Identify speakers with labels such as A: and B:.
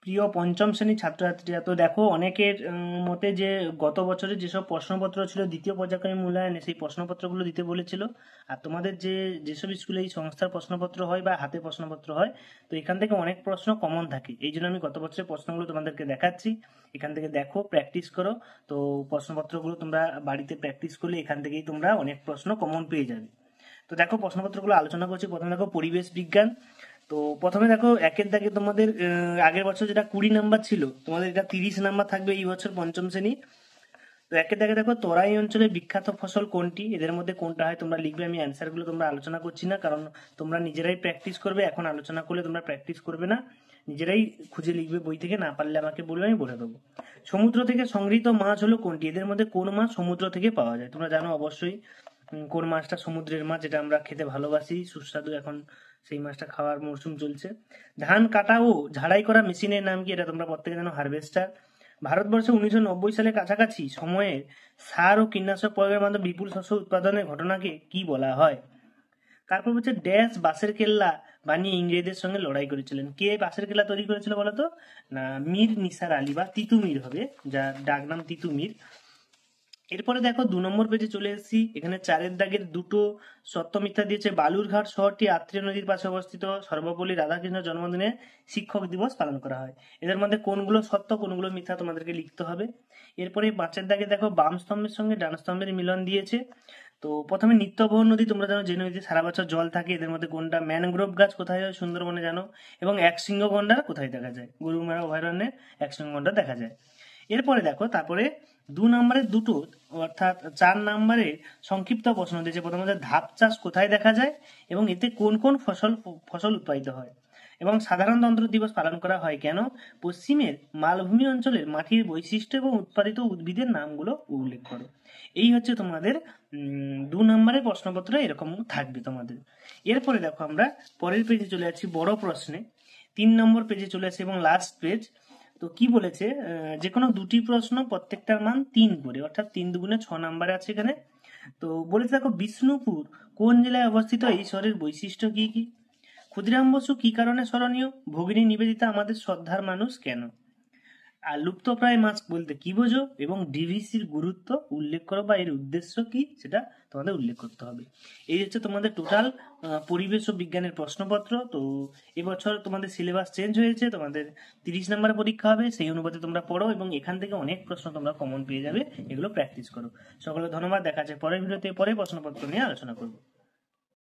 A: প্রিয় পঞ্চম শ্রেণীর ছাত্রছাত্রীরা, তো দেখো অনেকের মতে যে গত বছরে যেসব প্রশ্নপত্র ছিল দ্বিতীয় পর্যায়ক্রমিক মূল্যায়নে, সেই প্রশ্নপত্রগুলো দিতে বলেছিল। আর তোমাদের যেসব স্কুলে এই সংস্থার প্রশ্নপত্র হয় বা হাতে প্রশ্নপত্র হয়, তো এখান থেকে অনেক প্রশ্ন কমন থাকে। এই জন্য আমি গত বছরের প্রশ্নগুলো তোমাদেরকে দেখাচ্ছি। এখান থেকে দেখো, প্র্যাকটিস করো। তো প্রশ্নপত্রগুলো তোমরা বাড়িতে প্র্যাকটিস করলে এখান থেকেই তোমরা অনেক প্রশ্ন কমন পেয়ে যাবে। তো দেখো প্রশ্নপত্রগুলো আলোচনা করছি। প্রথমে দেখো পরিবেশ বিজ্ঞান। তো প্রথমে দেখো একের দাগে তোমাদের আগের বছর যেটা 20 নাম্বার ছিল, তোমাদের এটা 30 নাম্বার থাকবে এই বছর পঞ্চম শ্রেণী। তো একের দাগে দেখো তরাই অঞ্চলের বিখ্যাত ফসল কোনটি, এদের মধ্যে কোনটা হয় তোমরা লিখবে। আমি অ্যান্সারগুলো তোমরা আলোচনা করছি না, কারণ তোমরা নিজেরাই প্র্যাকটিস করবে। এখন আলোচনা করলে তোমরা প্র্যাকটিস করবে না, নিজেরাই খুঁজে লিখবে বই থেকে, না পারলে আমাকে বলবে, আমি বলে দেবো। সমুদ্র থেকে সংগৃহীত মাছ হলো কোনটি, এদের মধ্যে কোন মাছ সমুদ্র থেকে পাওয়া যায়? তোমরা জানো অবশ্যই কোন মাছটা সমুদ্রের মাছ, যেটা আমরা খেতে ভালোবাসি, সুস্বাদু। এখন সেই মাছটা খাওয়ার মরশুম চলছে। ধান কাটা ও ঝাড়াই করা মেশিনের নাম কি? এটা তোমরা প্রত্যেকে জানো, হারভেস্টার। ভারতবর্ষে 1990 সালের কাছাকাছি সময়ে সার ও কীটনাশক প্রয়োগের মাধ্যমে বিপুল শস্য উৎপাদনের ঘটনাকে কি বলা হয়? তারপর হচ্ছে ড্যাশ বাঁশের কেল্লা বানিয়ে ইংরেজদের সঙ্গে লড়াই করেছিলেন। কে বাঁশের কেল্লা তৈরি করেছিল বলতো? না, মীর নিসার আলী বা তিতুমির হবে, যার ডাকনাম তিতুমির। এরপরে দেখো 2 নম্বর পেজে চলে এসেছি। এখানে 4-এর দাগের দুটো সত্য মিথ্যা দিয়েছে। বালুরঘাট শহরটি আত্রেয় নদীর পাশে অবস্থিত। সর্বপল্লী রাধাকৃষ্ণ জন্মদিনে শিক্ষক দিবস পালন করা হয়। এদের মধ্যে কোনগুলো সত্য কোনগুলো মিথ্যা তোমাদেরকে লিখতে হবে। এরপরে 5-এর দাগে দেখো বাম স্তম্ভের সঙ্গে ডান স্তম্ভের মিলন দিয়েছে। তো প্রথমে নিত্যবহ নদী, তোমরা জানো যে নদীতে সারা বছর জল থাকে। এদের মধ্যে কোনটা? ম্যানগ্রোভ গাছ কোথায় হয়? সুন্দরবনে, জানো। এবং একশৃঙ্গ গন্ডার কোথায় দেখা যায়? গরুমারা অভয়ারণ্যে একশৃঙ্গ গন্ডার দেখা যায়। এরপরে দেখো, তারপরে 2 নম্বরের দুটো, অর্থাৎ 4 নম্বরের সংক্ষিপ্ত প্রশ্ন দিয়েছে। প্রথমে ধাপ চাষ কোথায় দেখা যায় এবং এতে কোন কোন ফসল উৎপাদিত হয়, এবং সাধারণতন্ত্র দিবস পালন করা হয় কেন? পশ্চিমের মালভূমি অঞ্চলের মাটির বৈশিষ্ট্য এবং উৎপাদিত উদ্ভিদের নামগুলো উল্লেখ করো। এই হচ্ছে তোমাদের 2 নম্বরের প্রশ্নপত্র, এরকম থাকবে তোমাদের। এরপরে দেখো আমরা পরের পেজে চলে যাচ্ছি, বড় প্রশ্নে 3 নম্বর পেজে চলে আসছে এবং লাস্ট পেজ। তো কি বলেছে? যে কোনো দুটি প্রশ্ন, প্রত্যেকটার মান 3 করে, অর্থাৎ 3 দুগুণে 6 নাম্বারে আছে এখানে। তো বলেছে দেখো, বিষ্ণুপুর কোন জেলায় অবস্থিত? এই শহরের বৈশিষ্ট্য কি কি? ক্ষুদিরাম বসু কি কারণে স্মরণীয়? ভগিনী নিবেদিতা আমাদের শ্রদ্ধার মানুষ কেন? আর লুপ্তপ্রায় মাছ বলতে কি বোঝো? এবং ডিভিসির গুরুত্ব উল্লেখ করো বা এর উদ্দেশ্য কি, সেটা তোমাদের উল্লেখ করতে হবে। এই হচ্ছে তোমাদের টোটাল পরিবেশ ও বিজ্ঞানের প্রশ্নপত্র। তো এবছর তোমাদের সিলেবাস চেঞ্জ হয়েছে, তোমাদের 30 নম্বরের পরীক্ষা হবে, সেই অনুপাতে তোমরা পড়ো এবং এখান থেকে অনেক প্রশ্ন তোমরা কমন পেয়ে যাবে। এগুলো প্র্যাকটিস করো। সকলে ধন্যবাদ, দেখা যাচ্ছে পরের ভিডিওতে পরে প্রশ্নপত্র নিয়ে আলোচনা করবো।